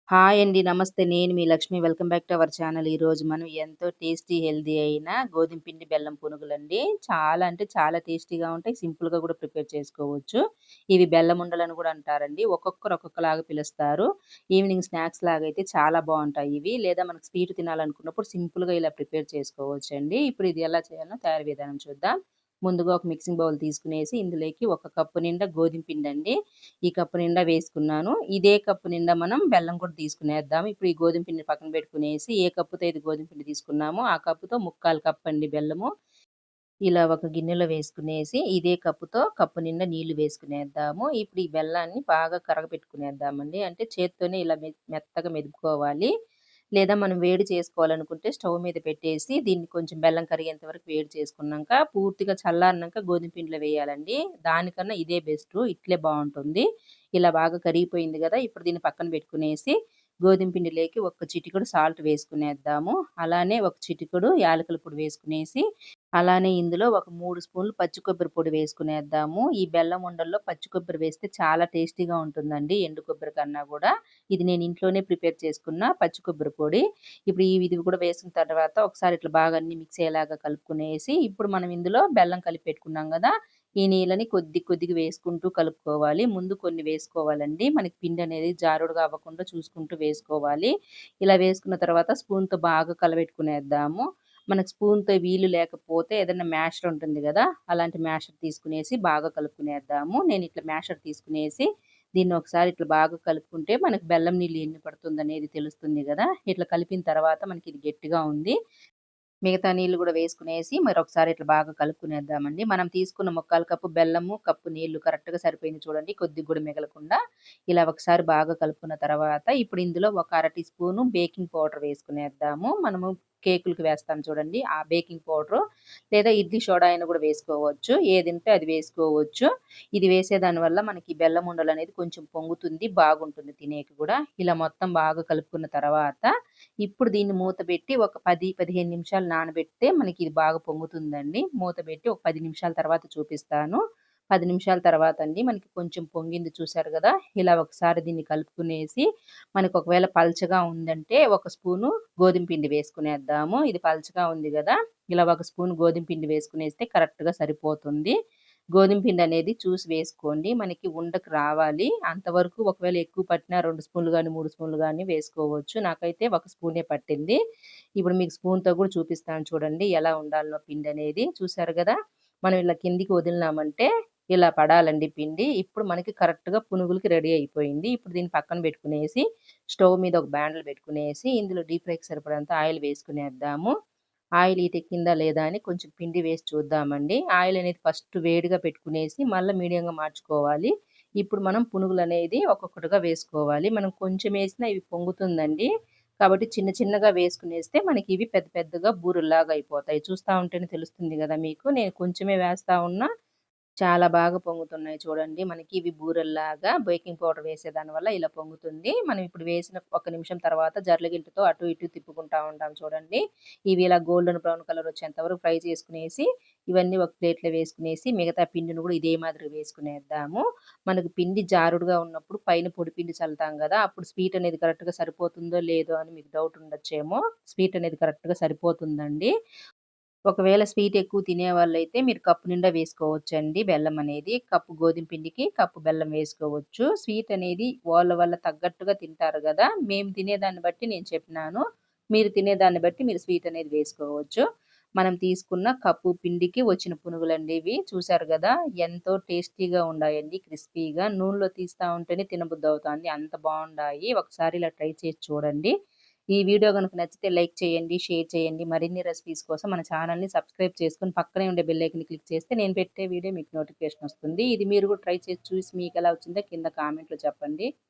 Hi అండి. నమస్తే. నేను మీ Lakshmi. Welcome back to our channel. ఈరోజు మనం ఎంతో టేస్టీ, హెల్తీ అయిన గోధుమ పిండి బెల్లం పునుగులండి. చాలా అంటే చాలా టేస్టీగా ఉంటాయి. సింపుల్‌గా కూడా ప్రిపేర్ చేసుకోవచ్చు. ఇవి బెల్లం ఉండలని కూడా అంటారండి. ఒక్కొక్కరు ఒక్కొక్కలాగా పిలుస్తారు. ఈవినింగ్ స్నాక్స్ లాగా అయితే చాలా బావుంటాయి ఇవి. లేదా మనకు స్వీట్ తినాలనుకున్నప్పుడు సింపుల్‌గా ఇలా ప్రిపేర్ చేసుకోవచ్చండి. ఇప్పుడు ఇది ఎలా చేయాలో తయారీ విధానం చూద్దాం. ముందుగా ఒక మిక్సింగ్ బౌల్ తీసుకునేసి ఇందులోకి ఒక కప్పు నిండా గోధుమ పిండండి. ఈ కప్పు నిండా వేసుకున్నాను. ఇదే కప్పు నిండా మనం బెల్లం కూడా తీసుకునేద్దాం. ఇప్పుడు ఈ గోధుమ పిండిని పక్కన పెట్టుకునేసి, ఏ కప్పుతో అయితే గోధుమ పిండి తీసుకున్నామో, ఆ కప్పుతో ముక్కాలు కప్పండి బెల్లము. ఇలా ఒక గిన్నెలో వేసుకునేసి, ఇదే కప్పుతో కప్పు నిండా నీళ్లు వేసుకునేద్దాము. ఇప్పుడు ఈ బెల్లాన్ని బాగా కరగపెట్టుకునేద్దామండి. అంటే చేత్తోనే ఇలా మెత్తగా మెదుపుకోవాలి. లేదా మనం వేడి చేసుకోవాలనుకుంటే స్టవ్ మీద పెట్టేసి, దీన్ని కొంచెం బెల్లం కరిగేంత వరకు వేడి చేసుకున్నాంక, పూర్తిగా చల్లారినంక గోధుమ పిండిలో వేయాలండి. దానికన్నా ఇదే బెస్టు. ఇట్లే బావుంటుంది. ఇలా బాగా కరిగిపోయింది గదా! ఇప్పుడు దీన్ని పక్కన పెట్టుకునేసి, గోధుమ పిండిలోకి ఒక చిటికెడు సాల్ట్ వేసుకునేద్దాము. అలానే ఒక చిటికెడు యాలకుల పొడి వేసుకునేసి, అలానే ఇందులో ఒక 3 స్పూన్లు పచ్చి కొబ్బరి పొడి వేసుకునేద్దాము. ఈ బెల్లం ఉండల్లో పచ్చి కొబ్బరి వేస్తే చాలా టేస్టీగా ఉంటుందండి ఎండు కొబ్బరి కన్నా గూడా. ఇది నేను ఇంట్లోనే ప్రిపేర్ చేసుకున్న పచ్చి కొబ్బరి పొడి. ఇప్పుడు ఇది కూడా వేసిన తర్వాత ఒకసారి ఇట్లా బాగా అన్నీ మిక్స్ అయ్యేలాగా కలుపుకునేసి, ఇప్పుడు మనం ఇందులో బెల్లం కలిపి పెట్టుకున్నాం గదా! ఈ నీళ్ళని కొద్ది కొద్దిగా వేసుకుంటూ కలుపుకోవాలి. ముందు కొన్ని వేసుకోవాలండి. మనకి పిండి అనేది జారుడుగా అవ్వకుండా చూసుకుంటూ వేసుకోవాలి. ఇలా వేసుకున్న తర్వాత స్పూన్‌తో బాగా కలబెట్టుకునేద్దాము. మనకు స్పూన్‌తో వీలు లేకపోతే ఏదైనా మ్యాషర్ ఉంటుంది గదా! అలాంటి మ్యాషర్ తీసుకునేసి బాగా కలుపుకునేద్దాము. నేను ఇట్లా మ్యాషర్ తీసుకునేసి దీన్ని ఒకసారి ఇట్లా బాగా కలుపుకుంటే మనకు బెల్లం నీళ్ళు ఎన్ని పడుతుందనేది తెలుస్తుంది గదా! ఇట్లా కలిపిన తర్వాత మనకి ఇది గట్టిగా ఉంది. మిగతా నీళ్ళు గూడా వేసుకునేసి మరొకసారి ఇట్లా బాగా కలుపుకునేద్దామండి. మనం తీసుకున్న ముక్కాలు కప్పు బెల్లము, కప్పు నీళ్ళు కరెక్ట్‌గా సరిపోయింది చూడండి. కొద్దిగా గూడా మిగలకుండా. ఇలా ఒకసారి బాగా కలుపుకున్న తర్వాత ఇప్పుడు ఇందులో ఒక అర టీ స్పూను బేకింగ్ పౌడర్ వేసుకునేద్దాము. మనము కేకులకి వేస్తాం చూడండి. ఆ బేకింగ్ పౌడరు లేదా ఇడ్లీ సోడా అయినా గూడా వేసుకోవచ్చు. ఏదుంటే అది వేసుకోవచ్చు. ఇది వేసేదాని వల్ల మనకి బెల్లం ఉండలనేది కొంచెం పొంగుతుంది. బాగుంటుంది తినేకి గూడా. ఇలా మొత్తం బాగా కలుపుకున్న తర్వాత ఇప్పుడు దీన్ని మూత పెట్టి ఒక 10, 15 నిమిషాలు నానబెడితే మనకి ఇది బాగా పొంగుతుందండి. మూత పెట్టి ఒక 10 నిమిషాల తర్వాత చూపిస్తాను. 10 నిమిషాల తర్వాత అండి మనకి కొంచెం పొంగింది చూసారు గదా! ఇలా ఒకసారి దీన్ని కలుపుకునేసి మనకు ఒకవేళ పల్చగా ఉందంటే ఒక స్పూను గోధుమ పిండి వేసుకునేద్దాము. ఇది పల్చగా ఉంది గదా! ఇలా ఒక స్పూన్ గోధుమ పిండి వేసుకునేస్తే కరెక్ట్‌గా సరిపోతుంది. గోధుమ పిండనేది చూసి వేసుకోండి. మనకి ఉండకు రావాలి. అంతవరకు ఒకవేళ ఎక్కువ పట్టినా 2 స్పూన్లు గానీ, 3 స్పూన్లు గానీ వేసుకోవచ్చు. నాకైతే ఒక స్పూనే పట్టింది. ఇప్పుడు మీకు స్పూన్‌తో గూడా చూపిస్తాను చూడండి ఎలా ఉండాలనో పిండనేది. చూసారు గదా! మనం ఇలా కిందికి వదిలినామంటే ఇలా పడాలండి పిండి. ఇప్పుడు మనకి కరెక్ట్‌గా పునుగులకి రెడీ అయిపోయింది. ఇప్పుడు దీన్ని పక్కన బెట్టుకునేసి, స్టవ్ మీద ఒక బాండిల్ బెట్టుకునేసి, ఇందులో డీప్ ఫ్రైకి సరిపడంత ఆయిల్ వేసుకునేద్దాము. ఆయిల్ హీటెక్కిందా లేదా అని కొంచెం పిండి వేసి చూద్దామండి. ఆయిల్ అనేది ఫస్ట్ వేడిగా పెట్టుకునేసి, మళ్ళా మీడియంగా మార్చుకోవాలి. ఇప్పుడు మనం పునుగులనేది ఒక్కొక్కటిగా వేసుకోవాలి. మనం కొంచెం ఏసినా ఇవి పొంగుతుందండి. కాబట్టి చిన్న చిన్నగా వేసుకునేస్తే మనకివి పెద్ద పెద్దగా బూరెల్లాగా అయిపోతాయి. చూస్తా ఉంటేనే తెలుస్తుంది గదా మీకు. నేను కొంచెమే వేస్తా ఉన్నా. చాలా బాగా పొంగుతున్నాయి చూడండి. మనకి ఇవి బూరెల్లాగా బేకింగ్ పౌడర్ వేసేదాని వల్ల ఇలా పొంగుతుంది. మనం ఇప్పుడు వేసిన ఒక నిమిషం తర్వాత జర్లగింటతో అటు ఇటు తిప్పుకుంటా ఉంటాం చూడండి. ఇవి ఇలా గోల్డెన్ బ్రౌన్ కలర్ వచ్చేంత వరకు ఫ్రై చేసుకునేసి, ఇవన్నీ ఒక ప్లేట్‌లో వేసుకునేసి, మిగతా పిండిని గూడా ఇదే మాదిరిగా వేసుకునేద్దాము. మనకు పిండి జారుడుగా ఉన్నప్పుడు పైన పొడి పిండి చల్లుతాం గదా! అప్పుడు స్వీట్ అనేది కరెక్ట్‌గా సరిపోతుందో లేదో అని మీకు డౌట్ ఉండొచ్చేమో. స్వీట్ అనేది కరెక్ట్‌గా సరిపోతుందండి. ఒకవేళ స్వీట్ ఎక్కువ తినేవాళ్ళైతే మీరు కప్పు నిండా వేసుకోవచ్చండి బెల్లం అనేది. కప్పు గోధుమ పిండికి కప్పు బెల్లం వేసుకోవచ్చు. స్వీట్ అనేది వాళ్ళ తగ్గట్టుగా తింటారు గదా! మేము తినేదాన్ని బట్టి నేను చెప్పినాను. మీరు తినేదాన్ని బట్టి మీరు స్వీట్ అనేది వేసుకోవచ్చు. మనం తీసుకున్న కప్పు పిండికి వచ్చిన పునుగులండి ఇవి. చూసారు గదా! ఎంతో టేస్టీగా ఉండాయండి క్రిస్పీగా. నూనెలో తీస్తా ఉంటేనే తినబుద్దవుతాంది. అంత బావుండాయి. ఒకసారి ఇలా ట్రై చేసి చూడండి. ఈ వీడియో గనుక నచ్చితే లైక్ చేయండి, షేర్ చేయండి. మరిన్ని రెసిపీస్ కోసం మన ఛానెల్‌ని సబ్స్క్రైబ్ చేసుకొని పక్కనే ఉండే బెల్ ఐకాన్‌ని క్లిక్ చేస్తే నేను పెట్టే వీడియో మీకు నోటిఫికేషన్ వస్తుంది. ఇది మీరు కూడా ట్రై చేసి చూసి మీకెలా వచ్చిందో కింద కామెంట్‌లో చెప్పండి.